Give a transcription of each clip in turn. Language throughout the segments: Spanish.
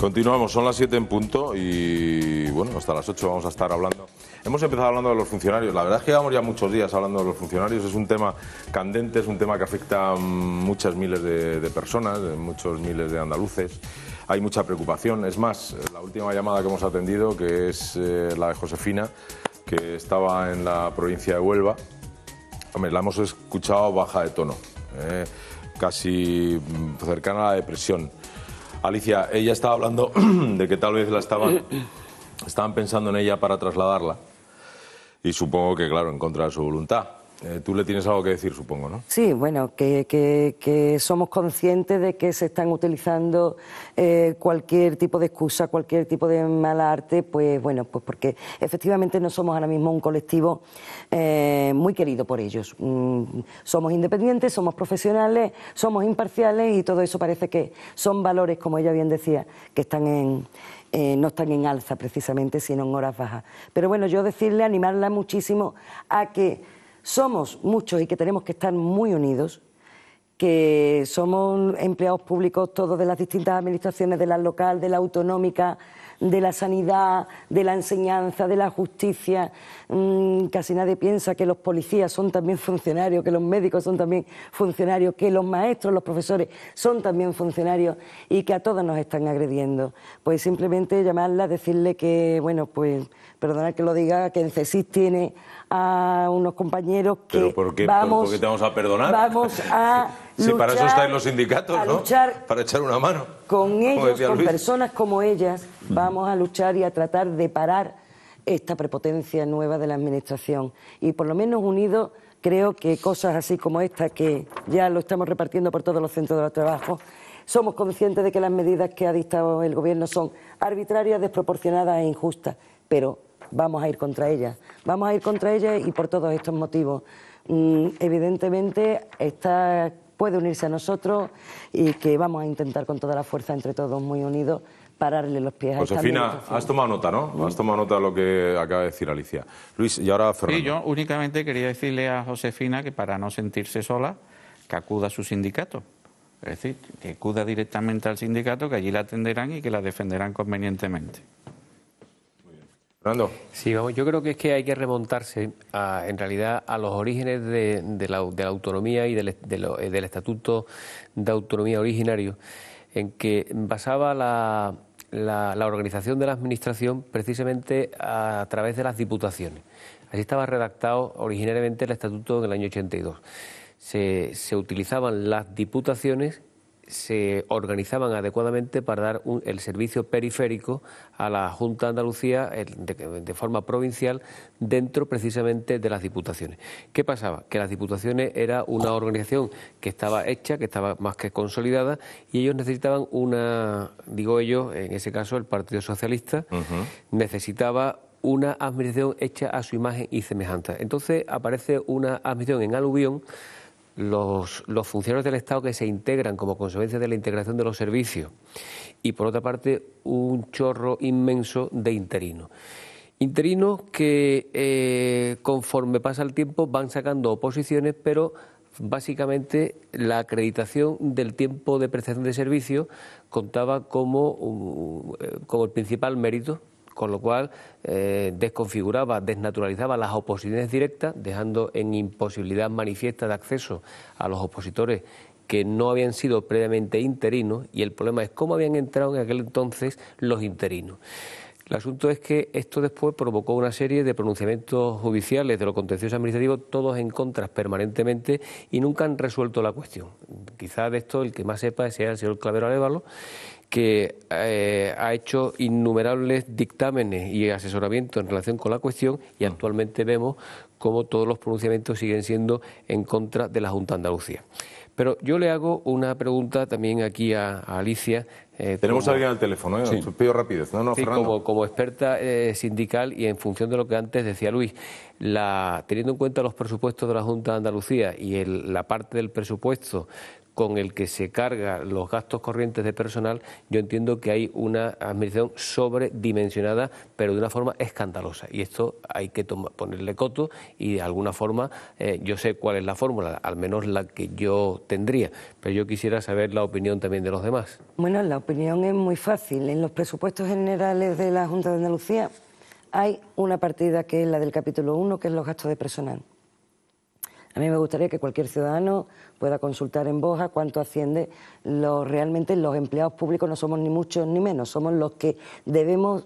Continuamos, son las 7 en punto y bueno, hasta las 8 vamos a estar hablando. Hemos empezado hablando de los funcionarios, la verdad es que llevamos ya muchos días hablando de los funcionarios, es un tema candente, es un tema que afecta a muchas miles de personas, muchos miles de andaluces, hay mucha preocupación, es más, la última llamada que hemos atendido, que es la de Josefina, que estaba en la provincia de Huelva, hombre, la hemos escuchado baja de tono, casi cercana a la depresión. Alicia, ella estaba hablando de que tal vez estaban pensando en ella para trasladarla y supongo que, claro, en contra de su voluntad. Tú le tienes algo que decir, supongo, ¿no? Sí, bueno, que somos conscientes de que se están utilizando cualquier tipo de excusa, cualquier tipo de mala arte, pues bueno, pues porque efectivamente no somos ahora mismo un colectivo muy querido por ellos. Somos independientes, somos profesionales, somos imparciales y todo eso parece que son valores, como ella bien decía, que están no están en alza precisamente, sino en horas bajas. Pero bueno, yo decirle, animarla muchísimo a que somos muchos y que tenemos que estar muy unidos, que somos empleados públicos todos de las distintas administraciones, de la local, de la autonómica, de la sanidad, de la enseñanza, de la justicia. Casi nadie piensa que los policías son también funcionarios, que los médicos son también funcionarios, que los maestros, los profesores son también funcionarios y que a todos nos están agrediendo. Pues simplemente llamarla, decirle que, bueno, pues, perdonad que lo diga, que el CSIC tiene a unos compañeros que ¿Pero por qué te vamos a perdonar? Vamos a luchar, si para eso estáis los sindicatos, ¿no? Luchar para echar una mano. Con ellos, con personas como ellas, vamos a luchar y a tratar de parar esta prepotencia nueva de la administración. Y por lo menos unidos, creo que cosas así como esta, que ya lo estamos repartiendo por todos los centros de trabajo, somos conscientes de que las medidas que ha dictado el Gobierno son arbitrarias, desproporcionadas e injustas, pero vamos a ir contra ellas. Vamos a ir contra ellas y por todos estos motivos. Evidentemente, esta puede unirse a nosotros y que vamos a intentar con toda la fuerza, entre todos muy unidos, pararle los pies a esta administración. Josefina, has tomado nota, ¿no? Has tomado nota de lo que acaba de decir Alicia. Luis, y ahora Fernando. Sí, yo únicamente quería decirle a Josefina que para no sentirse sola, que acuda a su sindicato. Es decir, que acuda directamente al sindicato, que allí la atenderán y que la defenderán convenientemente. Fernando. Sí, vamos, yo creo que es que hay que remontarse en realidad a los orígenes de la autonomía y del Estatuto de Autonomía originario, en que basaba la organización de la Administración precisamente a través de las diputaciones. Así estaba redactado originariamente el Estatuto en el año 82. Se utilizaban las diputaciones, se organizaban adecuadamente para dar el servicio periférico a la Junta de Andalucía de forma provincial dentro precisamente de las diputaciones. ¿Qué pasaba? Que las diputaciones era una organización que estaba hecha, que estaba más que consolidada y ellos necesitaban digo ellos, en ese caso el Partido Socialista, necesitaba una administración hecha a su imagen y semejanza. Entonces aparece una administración en aluvión. Los funcionarios del Estado que se integran como consecuencia de la integración de los servicios y, por otra parte, un chorro inmenso de interinos. Interinos que, conforme pasa el tiempo, van sacando oposiciones, pero básicamente la acreditación del tiempo de prestación de servicio contaba como el principal mérito, con lo cual desconfiguraba, desnaturalizaba las oposiciones directas, dejando en imposibilidad manifiesta de acceso a los opositores que no habían sido previamente interinos, y el problema es cómo habían entrado en aquel entonces los interinos. El asunto es que esto después provocó una serie de pronunciamientos judiciales de lo contencioso administrativo, todos en contra permanentemente, y nunca han resuelto la cuestión. Quizá de esto el que más sepa sea el señor Clavero Arévalo, que ha hecho innumerables dictámenes y asesoramientos en relación con la cuestión, y actualmente vemos cómo todos los pronunciamientos siguen siendo en contra de la Junta de Andalucía. Pero yo le hago una pregunta también aquí a Alicia. Tenemos a alguien al teléfono, ¿eh? Sí. Pido rapidez. No, sí, Fernando. como experta sindical y en función de lo que antes decía Luis, teniendo en cuenta los presupuestos de la Junta de Andalucía y la parte del presupuesto con el que se carga los gastos corrientes de personal, yo entiendo que hay una administración sobredimensionada, pero de una forma escandalosa. Y esto hay que ponerle coto y de alguna forma, yo sé cuál es la fórmula, al menos la que yo tendría, pero yo quisiera saber la opinión también de los demás. Bueno, opinión es muy fácil. En los presupuestos generales de la Junta de Andalucía hay una partida que es la del capítulo 1, que es los gastos de personal. A mí me gustaría que cualquier ciudadano pueda consultar en Boja cuánto asciende. Realmente los empleados públicos no somos ni muchos ni menos, somos los que debemos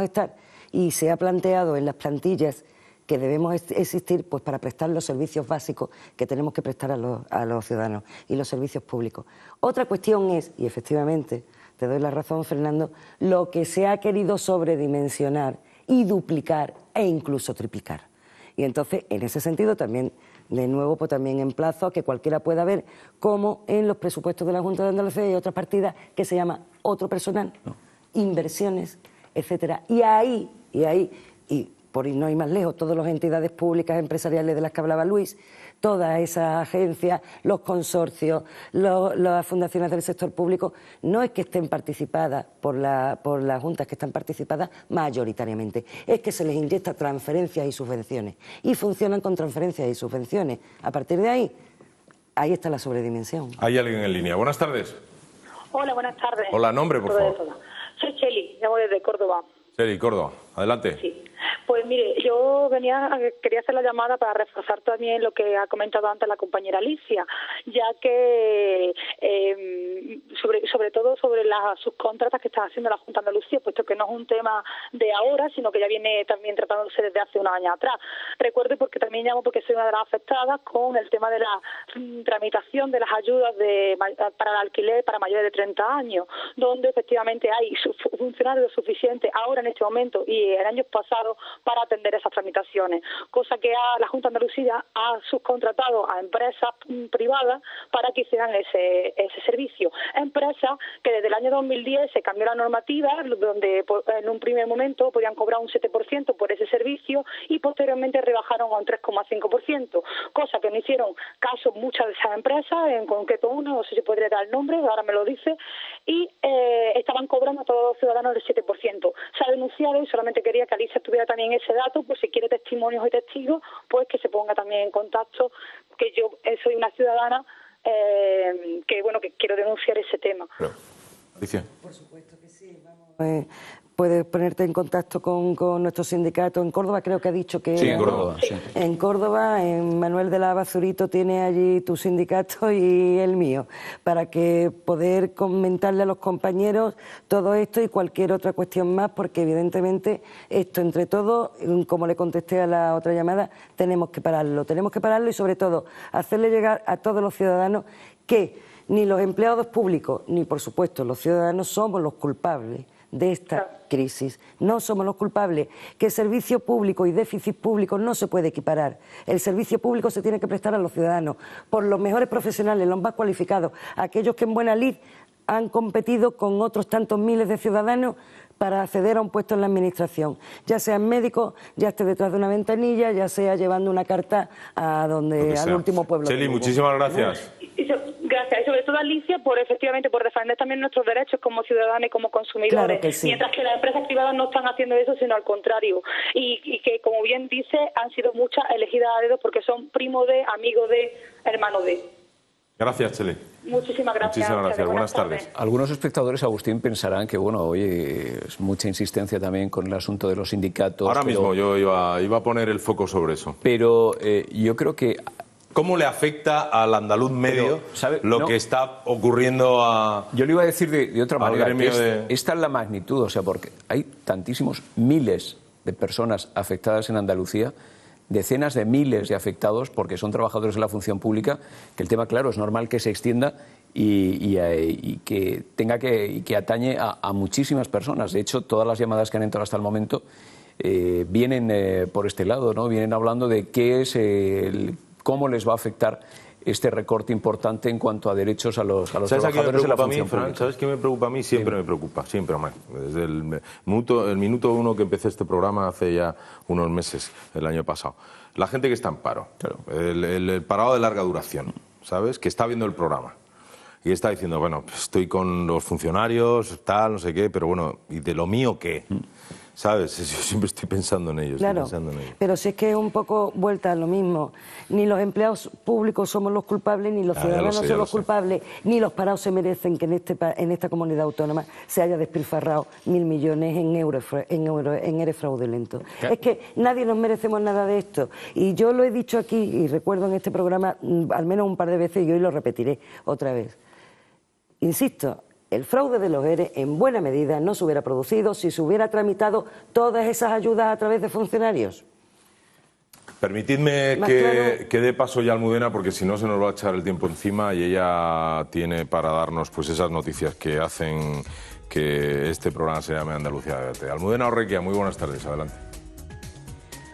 estar. Y se ha planteado en las plantillas que debemos existir pues para prestar los servicios básicos que tenemos que prestar a los ciudadanos y los servicios públicos. Otra cuestión es, y efectivamente te doy la razón, Fernando, lo que se ha querido sobredimensionar y duplicar e incluso triplicar. Y entonces, en ese sentido, también, de nuevo, pues también emplazo a que cualquiera pueda ver cómo en los presupuestos de la Junta de Andalucía hay otra partida que se llama otro personal, inversiones, etcétera. Y por no ir más lejos, todas las entidades públicas empresariales de las que hablaba Luis, todas esas agencias, los consorcios, las fundaciones del sector público, no es que estén participadas por la Junta, es que están participadas mayoritariamente. Es que se les inyecta transferencias y subvenciones y funcionan con transferencias y subvenciones. A partir de ahí está la sobredimensión. Hay alguien en línea. Buenas tardes. Hola, buenas tardes. Hola, nombre, por favor. Soy Cheli, llamo desde Córdoba. Cheli, Córdoba. Adelante. Sí. Pues mire, yo quería hacer la llamada para reforzar también lo que ha comentado antes la compañera Alicia, ya que sobre todo sobre las subcontratas que está haciendo la Junta de Andalucía, puesto que no es un tema de ahora, sino que ya viene también tratándose desde hace unos años atrás. Recuerdo porque también llamo porque soy una de las afectadas con el tema de la tramitación de las ayudas para el alquiler para mayores de 30 años, donde efectivamente hay funcionarios suficientes ahora en este momento y en años pasados para atender esas tramitaciones, cosa que la Junta de Andalucía ha subcontratado a empresas privadas para que hicieran ese servicio. Empresas que desde el año 2010 se cambió la normativa, donde en un primer momento podían cobrar un 7% por ese servicio y posteriormente rebajaron a un 3,5%, cosa que no hicieron caso muchas de esas empresas, en concreto una, no sé si podría dar el nombre, ahora me lo dice, y estaban cobrando a todos los ciudadanos el 7%. Se ha denunciado y solamente quería que Alicia tuviera también ese dato, pues si quiere testimonios y testigos, pues que se ponga también en contacto, que yo soy una ciudadana que quiero denunciar ese tema. Alicia. Por supuesto que sí, vamos. Puedes ponerte en contacto con nuestro sindicato en Córdoba, creo que ha dicho que... Sí, en Córdoba, sí. En Córdoba, en Manuel de la Bazurito tiene allí tu sindicato y el mío, para que poder comentarle a los compañeros todo esto y cualquier otra cuestión más, porque evidentemente esto entre todos, como le contesté a la otra llamada, tenemos que pararlo y sobre todo hacerle llegar a todos los ciudadanos que ni los empleados públicos, ni por supuesto los ciudadanos somos los culpables de esta crisis. No somos los culpables, que servicio público y déficit público no se puede equiparar. El servicio público se tiene que prestar a los ciudadanos por los mejores profesionales, los más cualificados, aquellos que en buena lid han competido con otros tantos miles de ciudadanos para acceder a un puesto en la administración, ya sean médicos, ya esté detrás de una ventanilla, ya sea llevando una carta al último pueblo. Cheli, muchísimas gracias. Gracias, y sobre todo Alicia por defender también nuestros derechos como ciudadanos y como consumidores, claro que sí. Mientras que las empresas privadas no están haciendo eso, sino al contrario, y que como bien dice, han sido muchas elegidas a dedo porque son primo de, amigo de, hermano de. Gracias, Cheli. Muchísimas gracias. Muchísimas gracias. Buenas tardes. Algunos espectadores, Agustín, pensarán que, oye, es mucha insistencia también con el asunto de los sindicatos. Ahora mismo yo iba a poner el foco sobre eso. Pero yo creo que... ¿Cómo le afecta al andaluz medio que está ocurriendo a... Yo le iba a decir de otra manera, esta es la magnitud, o sea, porque hay tantísimos miles de personas afectadas en Andalucía, decenas de miles de afectados porque son trabajadores de la función pública, que el tema, claro, es normal que se extienda y que tenga que atañe a muchísimas personas. De hecho, todas las llamadas que han entrado hasta el momento vienen por este lado, ¿no? Vienen hablando de qué es cómo les va a afectar este recorte importante en cuanto a derechos a los trabajadores de la función pública. ¿Sabes qué me preocupa a mí? Siempre me preocupa, siempre, hombre. Desde el minuto uno que empecé este programa hace ya unos meses, el año pasado. La gente que está en paro, claro. el parado de larga duración, ¿sabes? Que está viendo el programa y está diciendo, bueno, pues estoy con los funcionarios, tal, no sé qué, pero bueno, ¿y de lo mío qué? ¿sabes? Yo siempre estoy pensando en ellos. Claro, pero si es que es un poco vuelta a lo mismo. Ni los empleados públicos somos los culpables, ni los ciudadanos son los culpables, ni los parados se merecen que en esta comunidad autónoma se haya despilfarrado 1.000 millones en ERE fraudulento. Es que nadie nos merecemos nada de esto. Y yo lo he dicho aquí, y recuerdo en este programa al menos un par de veces, y hoy lo repetiré otra vez. Insisto, el fraude de los ERE en buena medida no se hubiera producido si se hubiera tramitado todas esas ayudas a través de funcionarios. Permitidme que dé paso ya a Almudena, porque si no se nos va a echar el tiempo encima y ella tiene para darnos pues esas noticias que hacen que este programa se llame Andalucía Debate. Almudena Orrequia, muy buenas tardes, adelante.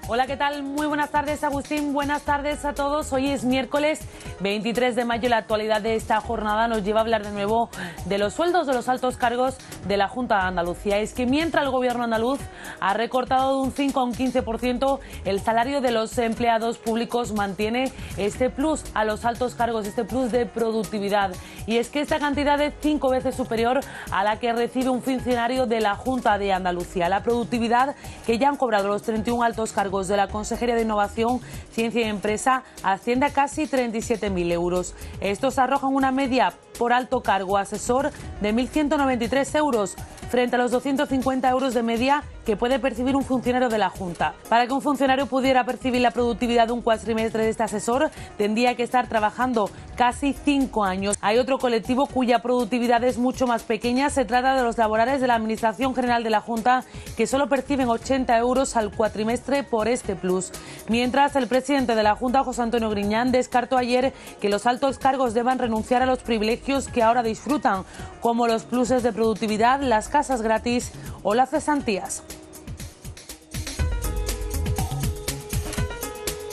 Hola, ¿qué tal? Muy buenas tardes, Agustín. Buenas tardes a todos. Hoy es miércoles 23 de mayo. La actualidad de esta jornada nos lleva a hablar de nuevo de los sueldos de los altos cargos de la Junta de Andalucía. Es que mientras el gobierno andaluz ha recortado de un 5 a un 15% el salario de los empleados públicos, mantiene este plus a los altos cargos, este plus de productividad. Y es que esta cantidad es 5 veces superior a la que recibe un funcionario de la Junta de Andalucía. La productividad que ya han cobrado los 31 altos cargos de la Consejería de Innovación, Ciencia y Empresa asciende a casi 37.000 euros. Estos arrojan una media por alto cargo asesor de 1.193 euros frente a los 250 euros de media que puede percibir un funcionario de la Junta. Para que un funcionario pudiera percibir la productividad de un cuatrimestre de este asesor, tendría que estar trabajando casi 5 años. Hay otro colectivo cuya productividad es mucho más pequeña. Se trata de los laborales de la Administración General de la Junta, que solo perciben 80 euros al cuatrimestre por este plus. Mientras, el presidente de la Junta, José Antonio Griñán, descartó ayer que los altos cargos deban renunciar a los privilegios que ahora disfrutan, como los pluses de productividad, las casas gratis o las cesantías.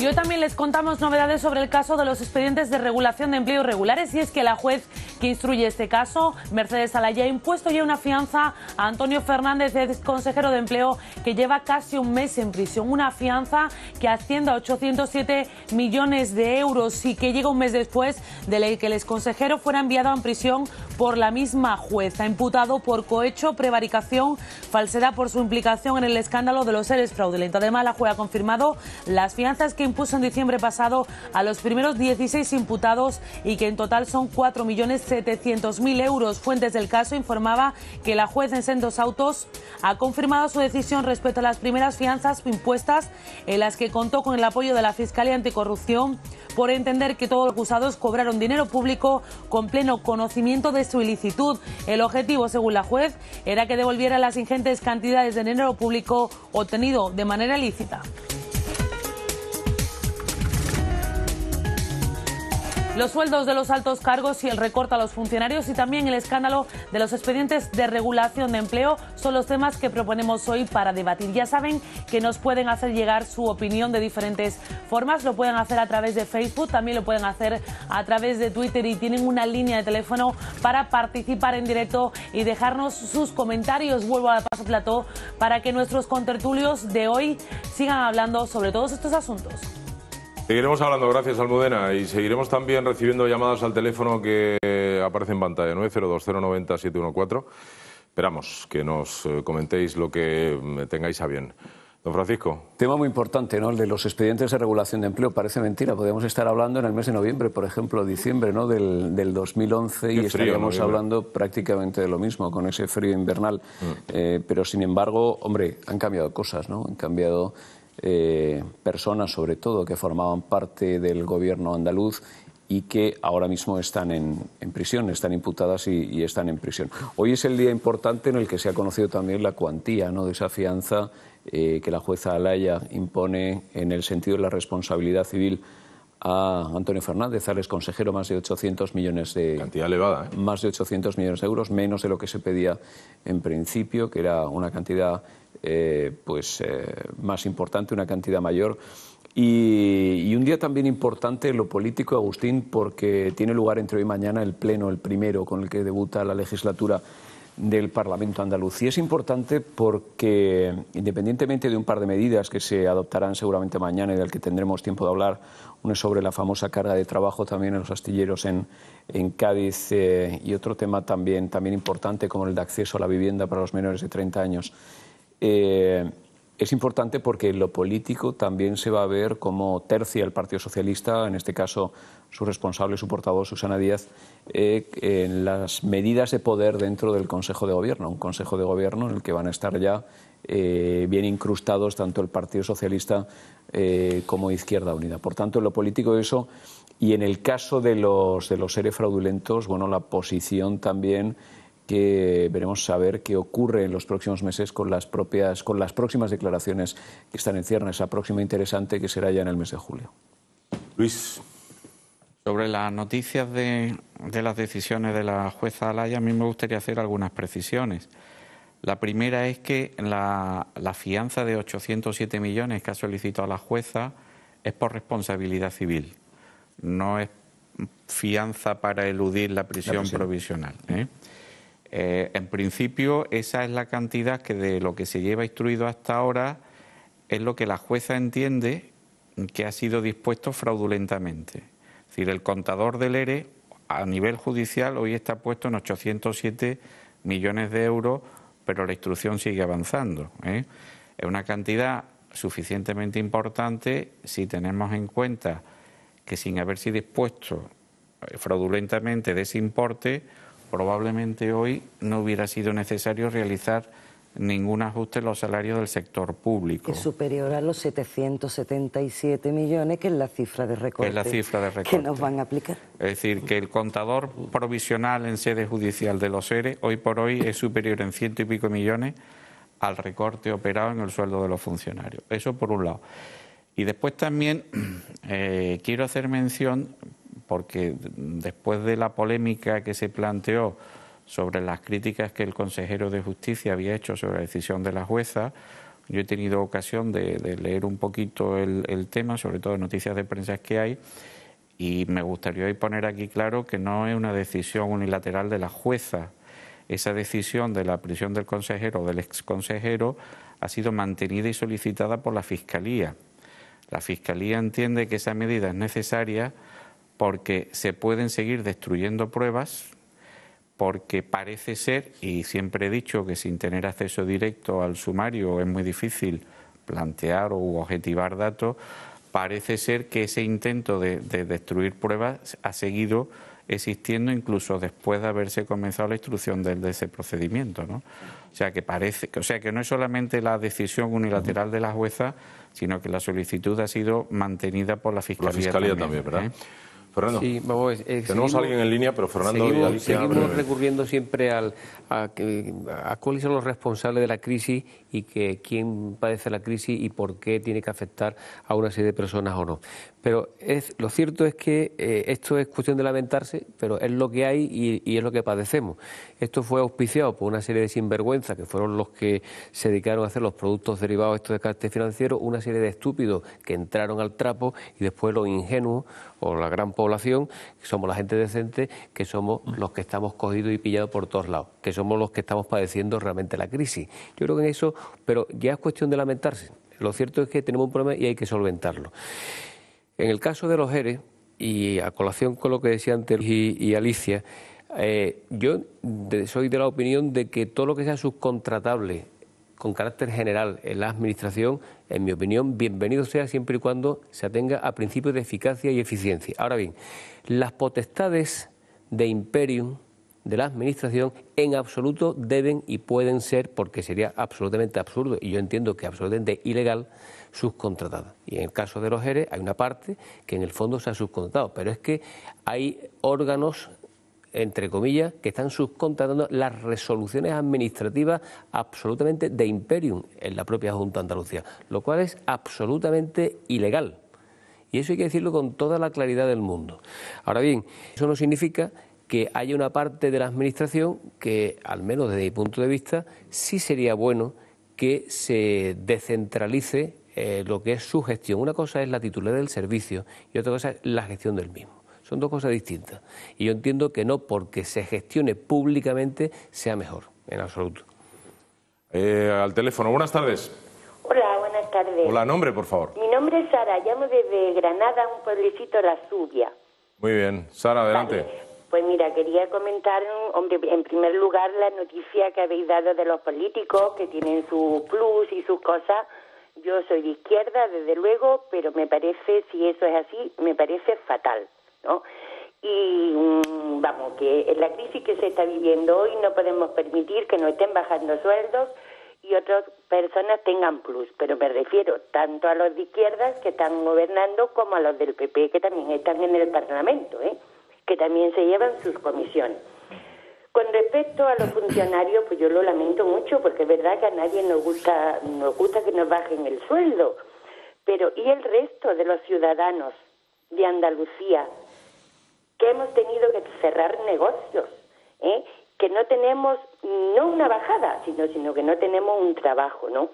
Y hoy también les contamos novedades sobre el caso de los expedientes de regulación de empleo irregulares, y es que la juez que instruye este caso, Mercedes Alaya, ha impuesto ya una fianza a Antonio Fernández, ex consejero de Empleo, que lleva casi un mes en prisión. Una fianza que asciende a 807 millones de euros y que llega un mes después de que el exconsejero fuera enviado en prisión por la misma juez. Está imputado por cohecho, prevaricación, falsedad por su implicación en el escándalo de los ERE fraudulentos. Además, la juez ha confirmado las fianzas que impuso en diciembre pasado a los primeros 16 imputados y que en total son 4.700.000 euros. Fuentes del caso informaba que la juez en sendos autos ha confirmado su decisión respecto a las primeras fianzas impuestas, en las que contó con el apoyo de la Fiscalía Anticorrupción, por entender que todos los acusados cobraron dinero público con pleno conocimiento de su ilicitud. El objetivo, según la juez, era que devolviera las ingentes cantidades de dinero público obtenido de manera ilícita. Los sueldos de los altos cargos y el recorte a los funcionarios, y también el escándalo de los expedientes de regulación de empleo, son los temas que proponemos hoy para debatir. Ya saben que nos pueden hacer llegar su opinión de diferentes formas. Lo pueden hacer a través de Facebook, también lo pueden hacer a través de Twitter, y tienen una línea de teléfono para participar en directo y dejarnos sus comentarios. Vuelvo a Paso Plató para que nuestros contertulios de hoy sigan hablando sobre todos estos asuntos. Seguiremos hablando, gracias Almudena, y seguiremos también recibiendo llamadas al teléfono que aparece en pantalla, 902-090-714. Esperamos que nos comentéis lo que tengáis a bien. Don Francisco. Tema muy importante, ¿no? El de los expedientes de regulación de empleo. Parece mentira, podemos estar hablando en el mes de noviembre, por ejemplo, diciembre, ¿no? del 2011, y estaríamos hablando prácticamente de lo mismo, con ese frío invernal. Pero sin embargo, hombre, han cambiado cosas, ¿no? Han cambiado personas, sobre todo, que formaban parte del gobierno andaluz y que ahora mismo están en prisión, están imputadas y están en prisión. Hoy es el día importante en el que se ha conocido también la cuantía, ¿no?, de esa fianza que la jueza Alaya impone en el sentido de la responsabilidad civil a Antonio Fernández, al exconsejero, más de 800 millones de... Cantidad elevada, ¿eh? Más de 800 millones de euros, menos de lo que se pedía en principio, que era una cantidad más importante, una cantidad mayor. Y un día también importante en lo político, Agustín, porque tiene lugar entre hoy y mañana el pleno, el primero, con el que debuta la legislatura del Parlamento andaluz. Y es importante porque, independientemente de un par de medidas que se adoptarán seguramente mañana y del que tendremos tiempo de hablar, uno es sobre la famosa carga de trabajo también en los astilleros en Cádiz, y otro tema también importante como el de acceso a la vivienda para los menores de 30 años. es importante porque en lo político también se va a ver cómo tercia el Partido Socialista, en este caso su responsable, su portavoz, Susana Díaz, en las medidas de poder dentro del Consejo de Gobierno, un Consejo de Gobierno en el que van a estar ya bien incrustados tanto el Partido Socialista como Izquierda Unida. Por tanto, en lo político eso, y en el caso de los ERE fraudulentos, bueno, la posición también que veremos saber qué ocurre en los próximos meses con las próximas declaraciones que están en ciernes, esa próxima interesante que será ya en el mes de julio. Luis. Sobre las noticias de las decisiones de la jueza Alaya, a mí me gustaría hacer algunas precisiones. La primera es que la fianza de 807 millones que ha solicitado la jueza es por responsabilidad civil, no es fianza para eludir la prisión provisional, en principio, esa es la cantidad que de lo que se lleva instruido hasta ahora es lo que la jueza entiende que ha sido dispuesto fraudulentamente. Es decir, el contador del ERE a nivel judicial hoy está puesto en 807 millones de euros, pero la instrucción sigue avanzando. Es una cantidad suficientemente importante si tenemos en cuenta que sin haberse dispuesto fraudulentamente de ese importe, probablemente hoy no hubiera sido necesario realizar ningún ajuste en los salarios del sector público. Es superior a los 777 millones, que es la cifra de recorte, que nos van a aplicar. Es decir, que el contador provisional en sede judicial de los ERE hoy por hoy es superior en 100 y pico millones al recorte operado en el sueldo de los funcionarios. Eso por un lado. Y después también quiero hacer mención, porque después de la polémica que se planteó sobre las críticas que el consejero de Justicia había hecho sobre la decisión de la jueza, yo he tenido ocasión de leer un poquito el tema, sobre todo noticias de prensa que hay, y me gustaría hoy poner aquí claro que no es una decisión unilateral de la jueza. Esa decisión de la prisión del consejero o del exconsejero ha sido mantenida y solicitada por la Fiscalía. La Fiscalía entiende que esa medida es necesaria porque se pueden seguir destruyendo pruebas, porque parece ser, y siempre he dicho que sin tener acceso directo al sumario es muy difícil plantear o objetivar datos, parece ser que ese intento de destruir pruebas ha seguido existiendo incluso después de haberse comenzado la instrucción de ese procedimiento, ¿no? O sea que no es solamente la decisión unilateral de la jueza, sino que la solicitud ha sido mantenida por la Fiscalía. La Fiscalía también, ¿verdad? Fernando, sí, vamos, tenemos a alguien en línea, pero Fernando y Alicia... Seguimos recurriendo siempre a cuáles son los responsables de la crisis y que quién padece la crisis y por qué tiene que afectar a una serie de personas o no. Pero lo cierto es que esto es cuestión de lamentarse, pero es lo que hay y es lo que padecemos. Esto fue auspiciado por una serie de sinvergüenzas que fueron los que se dedicaron a hacer los productos derivados estos de carácter financiero, una serie de estúpidos que entraron al trapo y después los ingenuos o la gran población, que somos la gente decente, que somos los que estamos cogidos y pillados por todos lados, que somos los que estamos padeciendo realmente la crisis. Yo creo que en eso, pero ya es cuestión de lamentarse. Lo cierto es que tenemos un problema y hay que solventarlo. En el caso de los ERE, y a colación con lo que decía antes y Alicia, yo soy de la opinión de que todo lo que sea subcontratable con carácter general en la administración, en mi opinión, bienvenido sea siempre y cuando se atenga a principios de eficacia y eficiencia. Ahora bien, las potestades de imperium de la administración en absoluto deben y pueden ser, porque sería absolutamente absurdo, y yo entiendo que absolutamente ilegal, subcontratada. Y en el caso de los ERE hay una parte que en el fondo se ha subcontratado, pero es que hay órganos, entre comillas, que están subcontratando las resoluciones administrativas absolutamente de imperium en la propia Junta de Andalucía, lo cual es absolutamente ilegal. Y eso hay que decirlo con toda la claridad del mundo. Ahora bien, eso no significa que haya una parte de la administración que, al menos desde mi punto de vista, sí sería bueno que se descentralice lo que es su gestión. Una cosa es la titularidad del servicio y otra cosa es la gestión del mismo. Son dos cosas distintas. Y yo entiendo que no porque se gestione públicamente sea mejor, en absoluto. Al teléfono, buenas tardes. Hola, buenas tardes. Hola, nombre, por favor. Mi nombre es Sara, llamo desde Granada, un pueblecito, La Zubia. Muy bien. Sara, adelante. Vale. Pues mira, quería comentar, hombre, en primer lugar, la noticia que habéis dado de los políticos, que tienen su plus y sus cosas. Yo soy de izquierda, desde luego, pero me parece, si eso es así, me parece fatal, ¿no? Y vamos, que en la crisis que se está viviendo hoy no podemos permitir que nos estén bajando sueldos y otras personas tengan plus, pero me refiero tanto a los de izquierdas que están gobernando como a los del PP que también están en el Parlamento, que también se llevan sus comisiones. Con respecto a los funcionarios, pues yo lo lamento mucho, porque es verdad que a nadie nos gusta que nos bajen el sueldo, pero ¿y el resto de los ciudadanos de Andalucía que hemos tenido que cerrar negocios, que no tenemos no una bajada, sino que no tenemos un trabajo, ¿no?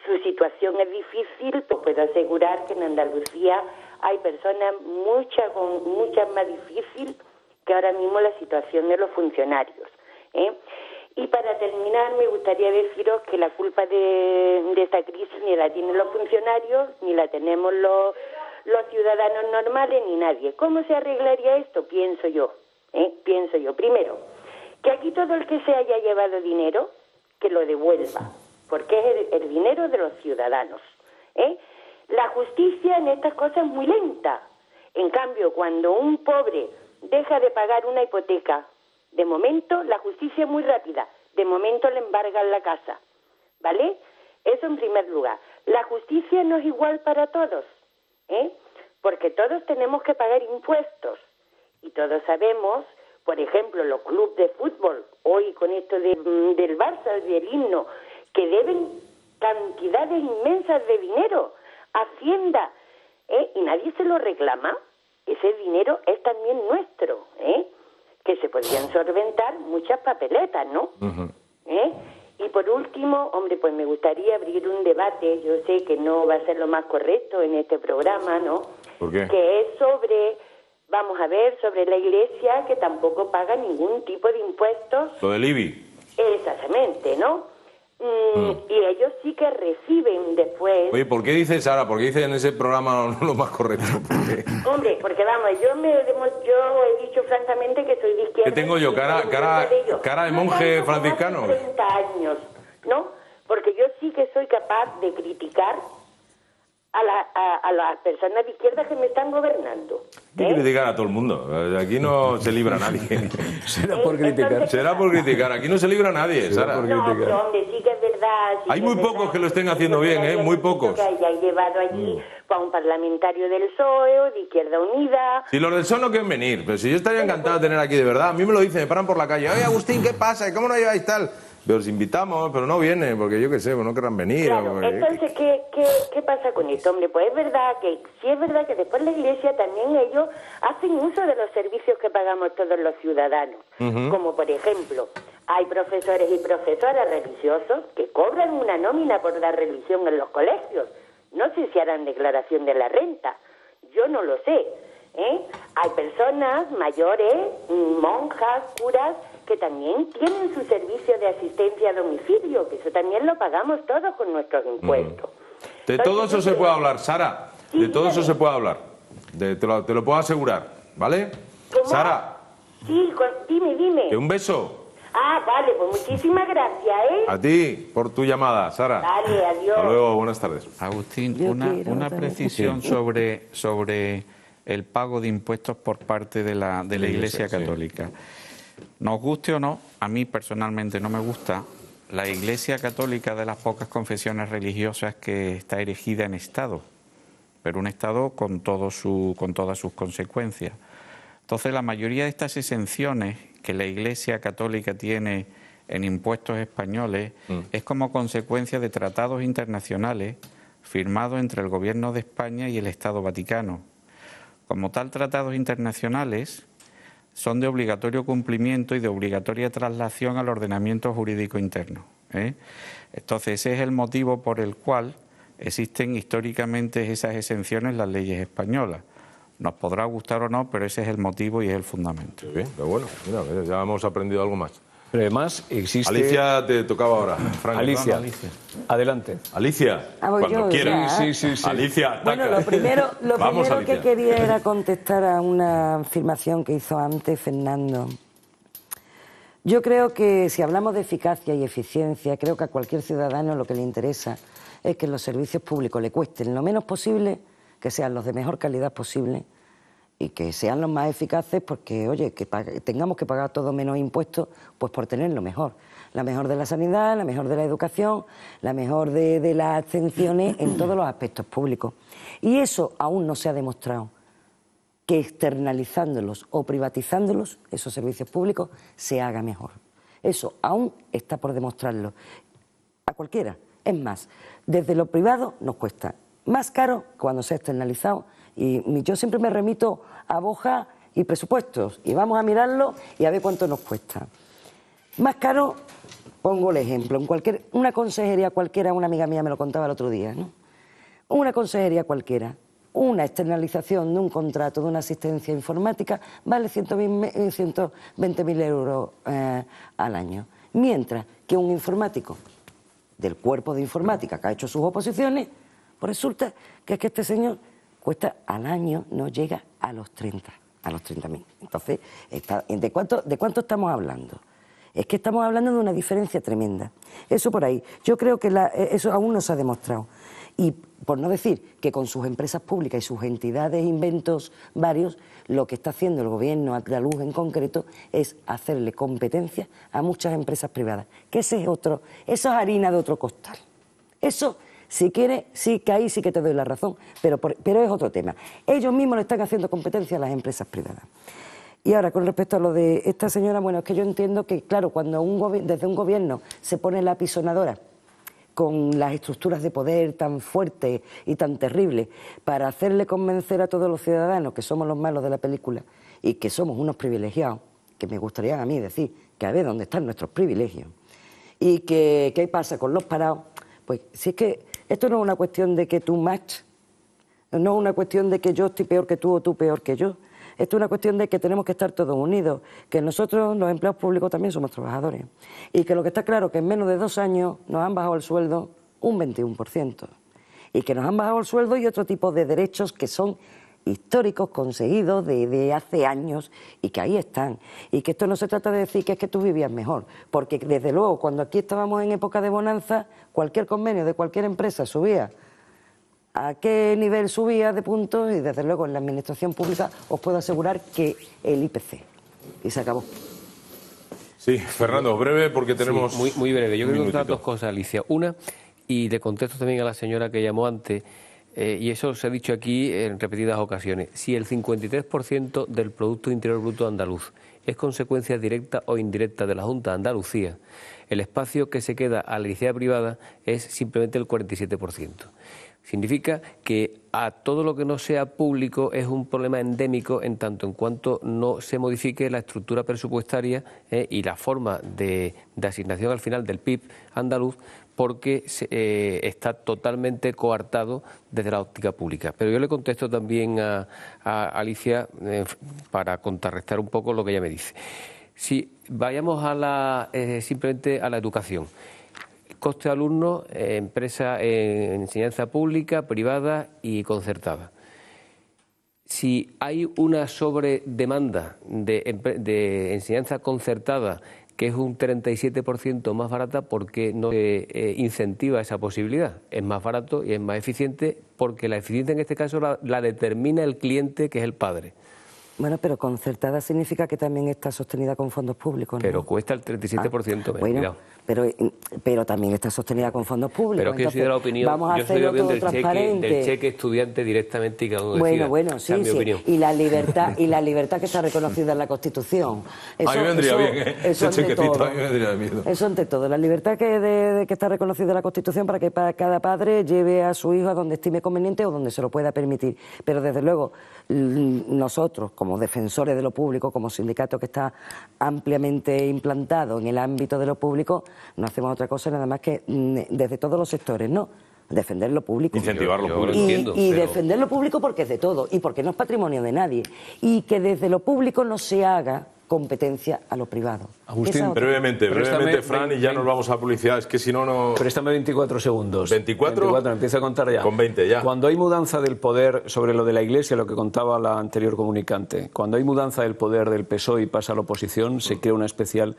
Su situación es difícil, pues puedo asegurar que en Andalucía hay personas muchas más difíciles que ahora mismo la situación de los funcionarios, Y para terminar, me gustaría deciros que la culpa de esta crisis ni la tienen los funcionarios, ni la tenemos los ciudadanos normales, ni nadie. ¿Cómo se arreglaría esto? Pienso yo. Primero, que aquí todo el que se haya llevado dinero, que lo devuelva, porque es el dinero de los ciudadanos. La justicia en estas cosas es muy lenta. En cambio, cuando un pobre deja de pagar una hipoteca, de momento la justicia es muy rápida, de momento le embargan la casa, ¿vale? Eso en primer lugar. La justicia no es igual para todos, porque todos tenemos que pagar impuestos y todos sabemos, por ejemplo, los clubes de fútbol, hoy con esto del Barça, del himno, que deben cantidades inmensas de dinero a Hacienda, y nadie se lo reclama. Ese dinero es también nuestro, que se podrían solventar muchas papeletas, ¿no? Y por último, hombre, pues me gustaría abrir un debate, yo sé que no va a ser lo más correcto en este programa, ¿no? ¿Por qué? Que es sobre la Iglesia, que tampoco paga ningún tipo de impuestos. Lo del IBI. Exactamente, ¿no? Y ellos sí que reciben después... Oye, ¿por qué dices, Sara? ¿Por qué dices en ese programa no lo más correcto? Hombre, porque vamos, yo he dicho francamente que soy de izquierda. ¿Qué tengo yo? ¿Cara de monje franciscano? 30 años, ¿no? Porque yo sí que soy capaz de criticar a las personas de izquierda que me están gobernando. Hay que criticar a todo el mundo. Aquí no se libra nadie. Será por criticar. Entonces, Será por criticar. Aquí no se libra nadie, Sara. No, pero hombre, sí que es verdad. Hay muy pocos que lo estén haciendo bien, muy pocos. Que haya llevado allí a un parlamentario del PSOE o de Izquierda Unida. Si los del PSOE no quieren venir, pero si yo estaría encantado de tener aquí, de verdad. A mí me lo dicen, me paran por la calle. Oye, Agustín, ¿qué pasa? ¿Cómo no lleváis tal? Pero os invitamos, pero no vienen, porque yo qué sé, pues no querrán venir. Claro, entonces, ¿qué pasa con esto, hombre? Pues es verdad que después la Iglesia también ellos hacen uso de los servicios que pagamos todos los ciudadanos. Como por ejemplo, hay profesores y profesoras religiosos que cobran una nómina por dar religión en los colegios. No sé si harán declaración de la renta, yo no lo sé. Hay personas mayores, monjas, curas, que también tienen su servicio de asistencia a domicilio, que eso también lo pagamos todos con nuestros impuestos. De todo eso se puede hablar, Sara. De todo eso se puede hablar. Te lo puedo asegurar, ¿vale? ¿Cómo? Sara. Sí, dime. Un beso. Ah, vale, pues muchísimas gracias, A ti, por tu llamada, Sara. Vale, adiós. Hasta luego, buenas tardes. Agustín, una precisión sobre el pago de impuestos por parte de la Iglesia Católica. Nos guste o no, a mí personalmente no me gusta, la Iglesia Católica de las pocas confesiones religiosas que está erigida en Estado, pero un Estado con todas sus consecuencias. Entonces, la mayoría de estas exenciones que la Iglesia Católica tiene en impuestos españoles es como consecuencia de tratados internacionales firmados entre el Gobierno de España y el Estado Vaticano. Como tal, tratados internacionales son de obligatorio cumplimiento y de obligatoria traslación al ordenamiento jurídico interno. Entonces, ese es el motivo por el cual existen históricamente esas exenciones en las leyes españolas. Nos podrá gustar o no, pero ese es el motivo y es el fundamento. Bien, pero bueno, mira, ya hemos aprendido algo más. Pero además existe... Alicia, te tocaba ahora. Frank. Alicia, No, Alicia. adelante. Alicia, voy cuando yo, quieras. ya. Sí. Alicia, ataca. Bueno, lo primero Vamos, Alicia. que quería era contestar a una afirmación que hizo antes Fernando. Yo creo que si hablamos de eficacia y eficiencia, creo que a cualquier ciudadano lo que le interesa es que los servicios públicos le cuesten lo menos posible, que sean los de mejor calidad posible y que sean los más eficaces porque, oye, que tengamos que pagar todo menos impuestos, pues por tener lo mejor. La mejor de la sanidad, la mejor de la educación, la mejor de las atenciones en todos los aspectos públicos. Y eso aún no se ha demostrado, que externalizándolos o privatizándolos, esos servicios públicos, se haga mejor. Eso aún está por demostrarlo. A cualquiera. Es más, desde lo privado nos cuesta más caro cuando se ha externalizado. Y yo siempre me remito a Boja y presupuestos. Y vamos a mirarlo y a ver cuánto nos cuesta. Más caro, pongo el ejemplo, en una consejería cualquiera, una amiga mía me lo contaba el otro día, ¿no? Una consejería cualquiera, una externalización de un contrato de una asistencia informática vale 120.000 euros al año. Mientras que un informático del cuerpo de informática que ha hecho sus oposiciones, pues resulta que es que este señor cuesta al año, no llega a los 30.000. Entonces, ¿de cuánto estamos hablando? Es que estamos hablando de una diferencia tremenda. Eso por ahí. Yo creo que eso aún no se ha demostrado. Y por no decir que con sus empresas públicas y sus entidades, inventos varios, lo que está haciendo el gobierno andaluz en concreto es hacerle competencia a muchas empresas privadas. Que eso es harina de otro costal. Eso, si quieres, sí que ahí sí que te doy la razón, pero es otro tema. Ellos mismos le están haciendo competencia a las empresas privadas. Y ahora, con respecto a lo de esta señora, bueno, es que yo entiendo que, claro, cuando desde un gobierno se pone la apisonadora con las estructuras de poder tan fuertes y tan terribles para hacerle convencer a todos los ciudadanos que somos los malos de la película y que somos unos privilegiados, que me gustaría a mí decir que a ver dónde están nuestros privilegios y que qué pasa con los parados, pues si es que esto no es una cuestión de que tú match, no es una cuestión de que yo estoy peor que tú o tú peor que yo. Esto es una cuestión de que tenemos que estar todos unidos, que nosotros, los empleados públicos, también somos trabajadores. Y que lo que está claro es que en menos de 2 años nos han bajado el sueldo un 21%. Y que nos han bajado el sueldo y otro tipo de derechos que son históricos, conseguidos de hace años y que ahí están. Y que esto no se trata de decir que es que tú vivías mejor. Porque desde luego, cuando aquí estábamos en época de bonanza, cualquier convenio de cualquier empresa subía a qué nivel subía de puntos y desde luego en la administración pública os puedo asegurar que el IPC. Y se acabó. Sí, Fernando, breve porque tenemos... Sí, muy breve. Yo quiero contar 2 cosas, Alicia. Una, y le contesto también a la señora que llamó antes, y eso se ha dicho aquí en repetidas ocasiones. Si el 53% del Producto Interior Bruto andaluz es consecuencia directa o indirecta de la Junta de Andalucía, el espacio que se queda a la iniciativa privada es simplemente el 47%. Significa que a todo lo que no sea público es un problema endémico en tanto en cuanto no se modifique la estructura presupuestaria y la forma de asignación al final del PIB andaluz, porque está totalmente coartado desde la óptica pública. Pero yo le contesto también a Alicia para contrarrestar un poco lo que ella me dice. Si vayamos simplemente a la educación. Coste de alumnos, empresa en enseñanza pública, privada y concertada. Si hay una sobredemanda de enseñanza concertada que es un 37% más barata, ¿por qué no se incentiva esa posibilidad? Es más barato y es más eficiente porque la eficiencia en este caso la determina el cliente, que es el padre. Bueno, pero concertada significa que también está sostenida con fondos públicos, ¿no? Pero cuesta el 37%. Bueno, pero también está sostenida con fondos públicos. Pero que yo soy de la opinión, vamos a hacerlo todo transparente. Del cheque estudiante directamente y cada uno decida. Bueno, sí, mi opinión. Y la libertad que está reconocida en la Constitución. A mí vendría bien, eso ese chequecito todo. a mí me vendría bien. Eso ante todo. La libertad que está reconocida en la Constitución para que cada padre lleve a su hijo a donde estime conveniente o donde se lo pueda permitir. Pero desde luego, nosotros, como defensores de lo público, como sindicato que está ampliamente implantado en el ámbito de lo público, no hacemos otra cosa nada más que desde todos los sectores, ¿no? Defender lo público. Incentivar lo público. Y defender lo público porque es de todo y porque no es patrimonio de nadie. Y que desde lo público no se haga competencia a lo privado. Agustín, brevemente, Fran, y ya nos vamos a publicidad. Es que si no... Préstame 24 segundos. ¿24? Empiezo a contar ya. Con 20 ya. Cuando hay mudanza del poder, sobre lo de la Iglesia, lo que contaba la anterior comunicante, cuando hay mudanza del poder del PSOE y pasa a la oposición, se crea una especial